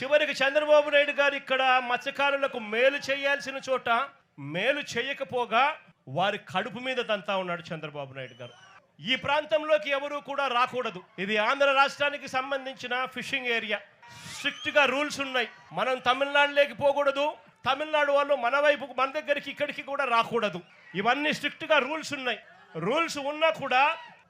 చివరికి చంద్రబాబు నాయుడు గారు ఇక్కడ మత్స్యకారులకు మేలు చేయాల్సిన చోట మేలు చేయకపోగా వారి కడుపు మీద దంతా ఉన్నాడు చంద్రబాబు నాయుడు గారు. ఈ ప్రాంతంలోకి ఎవరూ కూడా రాకూడదు. ఇది ఆంధ్ర రాష్ట్రానికి సంబంధించిన ఫిషింగ్ ఏరియా. స్ట్రిక్ట్ గా రూల్స్ ఉన్నాయి. మనం తమిళనాడులోకి పోకూడదు, తమిళనాడు వాళ్ళు మన వైపు మన దగ్గరికి ఇక్కడికి కూడా రాకూడదు. ఇవన్నీ స్ట్రిక్ట్ గా రూల్స్ ఉన్నాయి. రూల్స్ ఉన్నా కూడా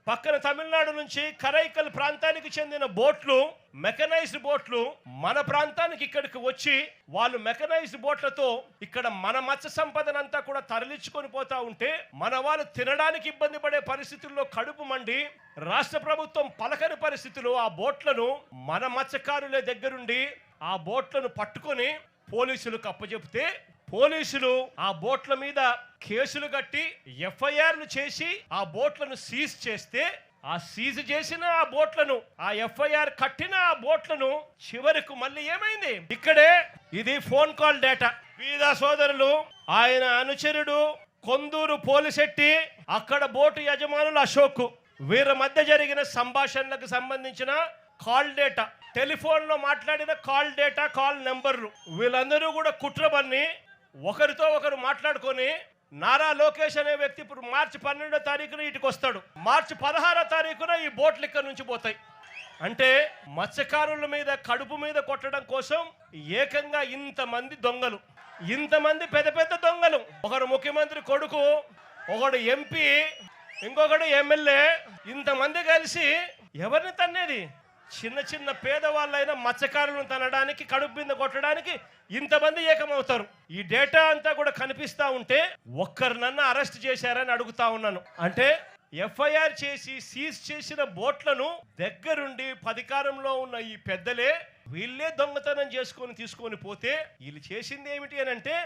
పక్కన తమిళనాడు నుంచి కరైకల్ ప్రాంతానికి చెందిన బోట్లు, మెకనైజ్డ్ బోట్లు మన ప్రాంతానికి ఇక్కడికి వచ్చి వాళ్ళు మెకనైజ్డ్ బోట్లతో ఇక్కడ మన మత్స్య సంపదనంతా కూడా తరలించుకొని పోతా ఉంటే మన వాళ్ళు తినడానికి ఇబ్బంది పడే పరిస్థితుల్లో కడుపు మండి రాష్ట్ర ప్రభుత్వం పలకని పరిస్థితుల్లో ఆ బోట్లను మన మత్స్యకారులే దగ్గరుండి ఆ బోట్లను పట్టుకొని పోలీసులకు అప్పచెప్తే పోలీసులు ఆ బోట్ల మీద కేసులు కట్టి ఎఫ్ఐఆర్లు చేసి ఆ బోట్లను సీజ్ చేస్తే ఆ సీజ్ చేసిన ఆ బోట్లను ఆ ఎఫ్ఐఆర్ కట్టిన ఆ బోట్లను చివరకు మళ్ళీ ఏమైంది, ఇక్కడే ఇది ఫోన్ కాల్ డేటా. వీద సోదరులు ఆయన అనుచరుడు కొందూరు పోలిశెట్టి, అక్కడ బోటు యజమానులు అశోక్, వీరి మధ్య జరిగిన సంభాషణలకు సంబంధించిన కాల్ డేటా, టెలిఫోన్ లో మాట్లాడిన కాల్ డేటా, కాల్ నెంబర్లు, వీళ్ళందరూ కూడా కుట్రబన్ని ఒకరితో ఒకరు మాట్లాడుకొని నారా లోకేష్ అనే వ్యక్తి ఇప్పుడు మార్చి 12వ తారీఖున ఇటుకు వస్తాడు. మార్చి 16వ తారీఖున ఈ బోట్లు ఇక్కడ నుంచి పోతాయి. అంటే మత్స్యకారుల మీద కడుపు మీద కొట్టడం కోసం ఏకంగా ఇంతమంది దొంగలు, ఇంతమంది పెద్ద పెద్ద దొంగలు, ఒకరు ముఖ్యమంత్రి కొడుకు, ఒకడు ఎంపీ, ఇంకొకడు ఎమ్మెల్యే, ఇంతమంది కలిసి ఎవరిని తన్నేది? చిన్న చిన్న పేదవాళ్ళైన మత్స్యకారులను తనడానికి, కడుపు మీద కొట్టడానికి ఇంతమంది ఏకమవుతారు. ఈ డేటా అంతా కూడా కనిపిస్తా ఉంటే ఒక్కరినన్నా అరెస్ట్ చేశారని అడుగుతా ఉన్నాను. అంటే ఎఫ్ఐఆర్ చేసి సీజ్ చేసిన బోట్లను దగ్గరుండి అధికారంలో ఉన్న ఈ పెద్దలే వీళ్ళే దొంగతనం తీసుకొని పోతే వీళ్ళు చేసింది ఏమిటి అని అంటే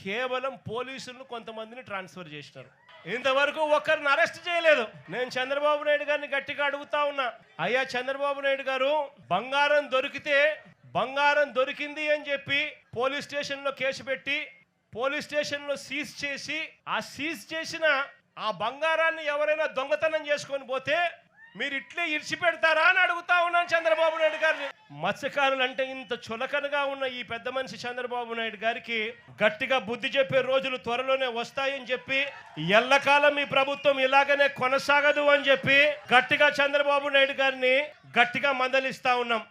కేవలం పోలీసులను కొంతమందిని ట్రాన్స్ఫర్ చేసినారు. ఇంతవరకు ఒక్కరిని అరెస్ట్ చేయలేదు. నేను చంద్రబాబు నాయుడు గారిని గట్టిగా అడుగుతా ఉన్నా, అయ్యా చంద్రబాబు నాయుడు గారు, బంగారం దొరికితే బంగారం దొరికింది అని చెప్పి పోలీస్ స్టేషన్లో కేసు పెట్టి పోలీస్ స్టేషన్లో సీజ్ చేసి ఆ సీజ్ చేసిన ఆ బంగారాన్ని ఎవరైనా దొంగతనం చేసుకొని పోతే మీరు ఇట్లే ఇడిచిపెడతారా అని అడుగుతా ఉన్నాను చంద్రబాబు నాయుడు గారిని. మత్స్యకారులు అంటే ఇంత చులకనగా ఉన్న ఈ పెద్ద మనిషి చంద్రబాబు నాయుడు గారికి గట్టిగా బుద్ధి చెప్పే రోజులు త్వరలోనే వస్తాయని చెప్పి, ఎల్లకాలం ఈ ప్రభుత్వం ఇలాగనే కొనసాగదు అని చెప్పి గట్టిగా చంద్రబాబు నాయుడు గారిని గట్టిగా మందలిస్తా ఉన్నాం.